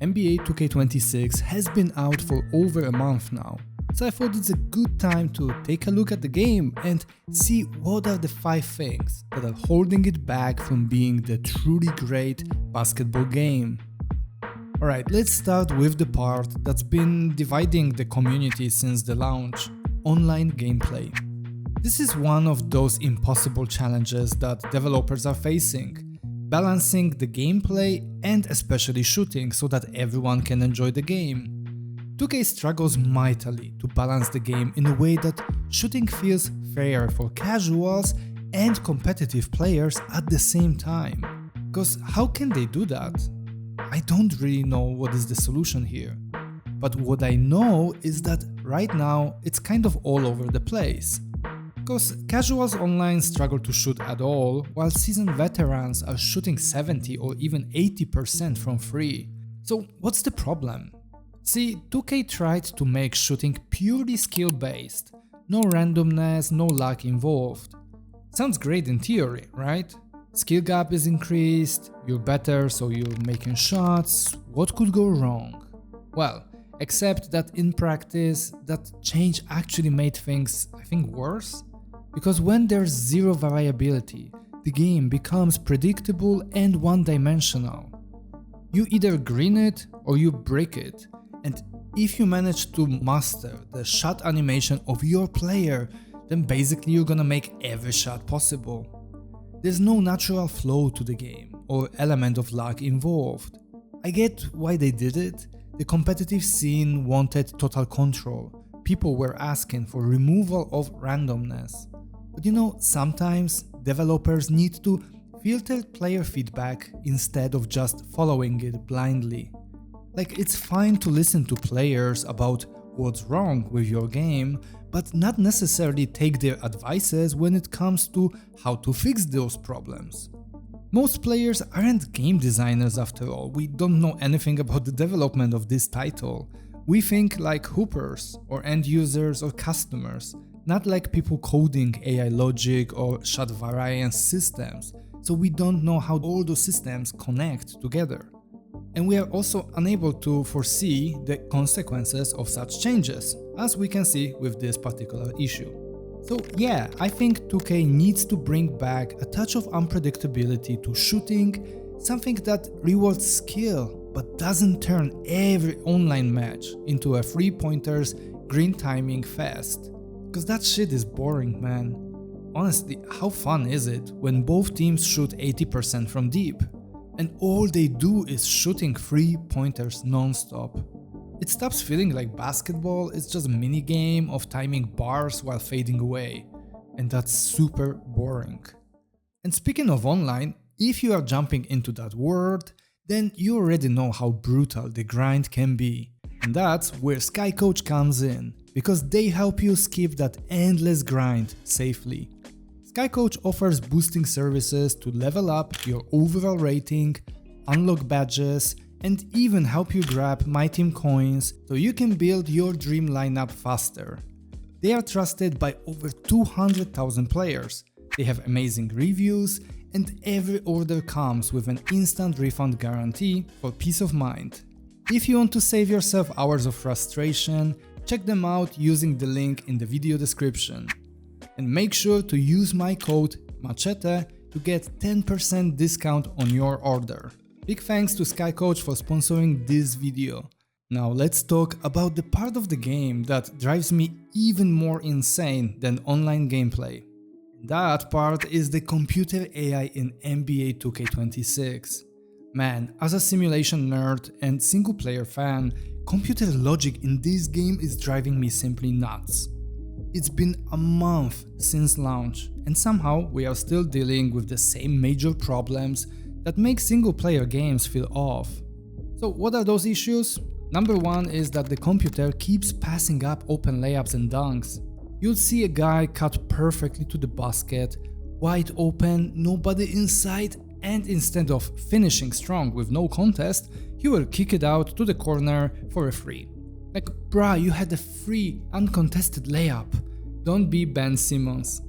NBA 2K26 has been out for over a month now, so I thought it's a good time to take a look at the game and see what are the 5 things that are holding it back from being the truly great basketball game. Alright, let's start with the part that's been dividing the community since the launch: online gameplay. This is one of those impossible challenges that developers are facing, balancing the gameplay and especially shooting so that everyone can enjoy the game. 2K struggles mightily to balance the game in a way that shooting feels fair for casuals and competitive players at the same time. Because how can they do that? I don't really know what is the solution here. But what I know is that right now it's kind of all over the place. Because casuals online struggle to shoot at all, while seasoned veterans are shooting 70 or even 80% from free. So what's the problem? See, 2K tried to make shooting purely skill-based, no randomness, no luck involved. Sounds great in theory, right? Skill gap is increased, you're better so you're making shots, what could go wrong? Well, except that in practice, that change actually made things, I think, worse. Because when there's zero variability, the game becomes predictable and one-dimensional. You either green it or you break it. And if you manage to master the shot animation of your player, then basically you're gonna make every shot possible. There's no natural flow to the game or element of luck involved. I get why they did it. The competitive scene wanted total control. People were asking for removal of randomness. But you know, sometimes developers need to filter player feedback instead of just following it blindly. Like, it's fine to listen to players about what's wrong with your game, but not necessarily take their advices when it comes to how to fix those problems. Most players aren't game designers after all, we don't know anything about the development of this title. We think like hoopers, or end users or customers, not like people coding AI logic or shot variance systems, so we don't know how all those systems connect together. And we are also unable to foresee the consequences of such changes, as we can see with this particular issue. So yeah, I think 2K needs to bring back a touch of unpredictability to shooting, something that rewards skill but doesn't turn every online match into a 3-pointers green timing fest. Cause that shit is boring, man. Honestly, how fun is it when both teams shoot 80% from deep? And all they do is shooting 3-pointers non-stop. It stops feeling like basketball, it's just a mini game of timing bars while fading away. And that's super boring. And speaking of online, if you are jumping into that world, then you already know how brutal the grind can be. And that's where SkyCoach comes in, because they help you skip that endless grind safely. SkyCoach offers boosting services to level up your overall rating, unlock badges, and even help you grab MyTeam coins so you can build your dream lineup faster. They are trusted by over 200,000 players, they have amazing reviews, and every order comes with an instant refund guarantee for peace of mind. If you want to save yourself hours of frustration, check them out using the link in the video description. And make sure to use my code Machete to get 10% discount on your order. Big thanks to SkyCoach for sponsoring this video. Now let's talk about the part of the game that drives me even more insane than online gameplay. That part is the computer AI in NBA 2K26. Man, as a simulation nerd and single player fan, computer logic in this game is driving me simply nuts. It's been a month since launch, and somehow we are still dealing with the same major problems that make single-player games feel off. So what are those issues? Number one is that the computer keeps passing up open layups and dunks. You'll see a guy cut perfectly to the basket, wide open, nobody inside, and instead of finishing strong with no contest, he will kick it out to the corner for a free. Like, bruh, you had a free, uncontested layup. Don't be Ben Simmons.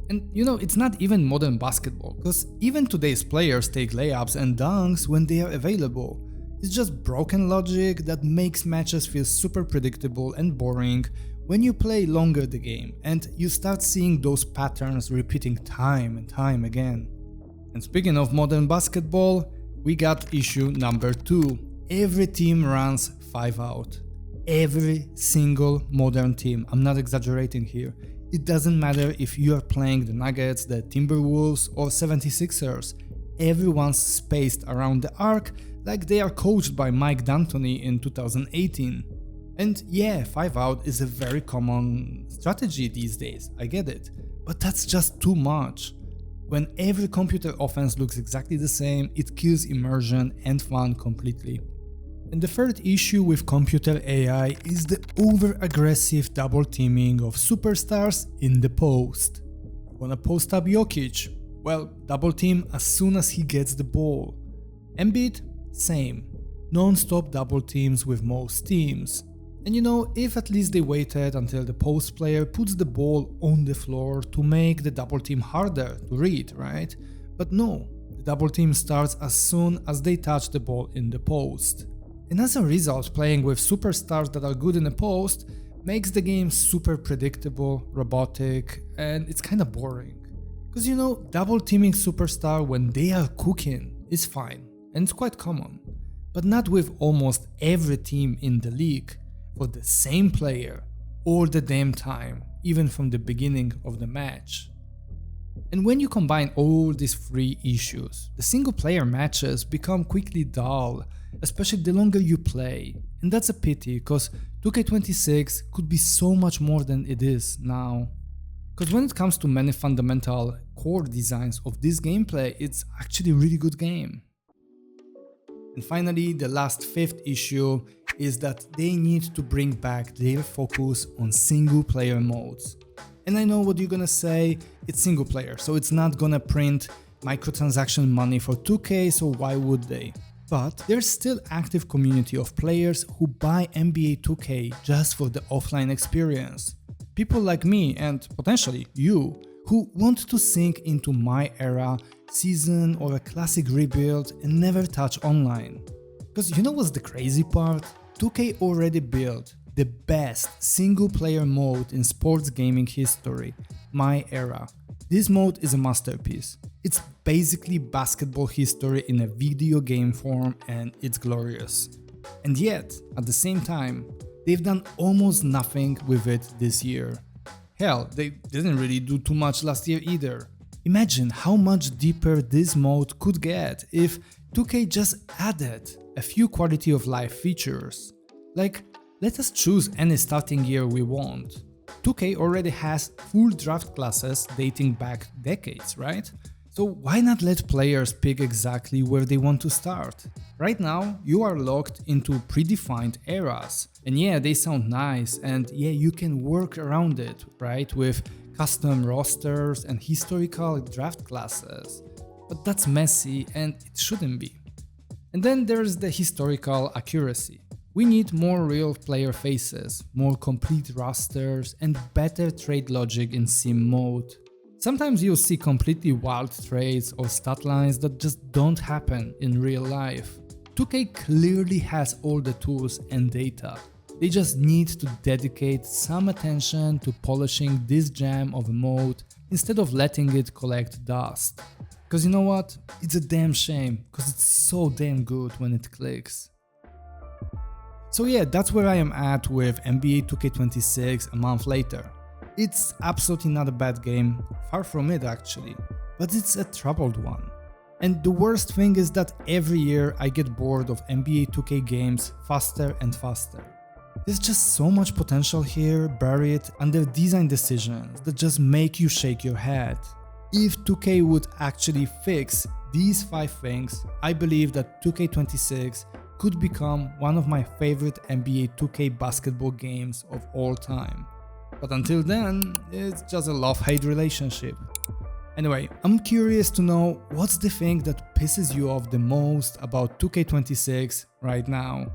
And you know, it's not even modern basketball, because even today's players take layups and dunks when they are available. It's just broken logic that makes matches feel super predictable and boring when you play longer the game and you start seeing those patterns repeating time and time again. And speaking of modern basketball, we got issue number 2. Every team runs 5 out. Every single modern team. I'm not exaggerating here. It doesn't matter if you are playing the Nuggets, the Timberwolves or 76ers. Everyone's spaced around the arc like they are coached by Mike D'Antoni in 2018. And yeah, 5 out is a very common strategy these days, I get it. But that's just too much. When every computer offense looks exactly the same, it kills immersion and fun completely. And the third issue with computer AI is the over-aggressive double teaming of superstars in the post. Wanna post up Jokic? Well, double team as soon as he gets the ball. Embiid? Same. Non-stop double teams with most teams. And you know, if at least they waited until the post player puts the ball on the floor to make the double team harder to read, right? But no, the double team starts as soon as they touch the ball in the post. And as a result, playing with superstars that are good in the post makes the game super predictable, robotic, and it's kinda boring. Cause you know, double teaming superstar when they are cooking is fine, and it's quite common. But not with almost every team in the league for the same player all the damn time, even from the beginning of the match. And when you combine all these 3 issues, the single player matches become quickly dull, especially the longer you play. And that's a pity, cause 2K26 could be so much more than it is now. Cause when it comes to many fundamental core designs of this gameplay, it's actually a really good game. And finally, the last 5th issue is that they need to bring back their focus on single player modes. And I know what you're gonna say, it's single player, so it's not gonna print microtransaction money for 2K, so why would they? But there's still active community of players who buy NBA 2K just for the offline experience. People like me and potentially you who want to sink into MyEra, season or a classic rebuild and never touch online. Because you know what's the crazy part? 2K already built the best single player mode in sports gaming history, MyEra. This mode is a masterpiece. It's basically basketball history in a video game form and it's glorious. And yet, at the same time, they've done almost nothing with it this year. Hell, they didn't really do too much last year either. Imagine how much deeper this mode could get if 2K just added a few quality of life features. Like, let us choose any starting year we want. 2K already has full draft classes dating back decades, right? So why not let players pick exactly where they want to start? Right now, you are locked into predefined eras. And yeah, they sound nice and yeah, you can work around it, right? With custom rosters and historical draft classes. But that's messy and it shouldn't be. And then there's the historical accuracy. We need more real player faces, more complete rosters, and better trade logic in sim mode. Sometimes you'll see completely wild trades or stat lines that just don't happen in real life. 2K clearly has all the tools and data. They just need to dedicate some attention to polishing this gem of a mode instead of letting it collect dust. Cause you know what? It's a damn shame, cause it's so damn good when it clicks. So yeah, that's where I am at with NBA 2K26 a month later. It's absolutely not a bad game, far from it actually, but it's a troubled one. And the worst thing is that every year I get bored of NBA 2K games faster and faster. There's just so much potential here buried under design decisions that just make you shake your head. If 2K would actually fix these 5 things, I believe that 2K26 could become one of my favorite NBA 2K basketball games of all time. But until then, it's just a love-hate relationship. Anyway, I'm curious to know what's the thing that pisses you off the most about 2K26 right now.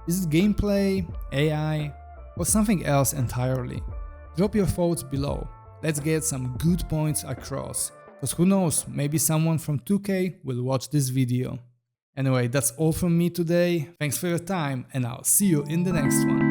Is it gameplay, AI, or something else entirely? Drop your thoughts below. Let's get some good points across, cause who knows, maybe someone from 2K will watch this video. Anyway, that's all from me today. Thanks for your time, and I'll see you in the next one.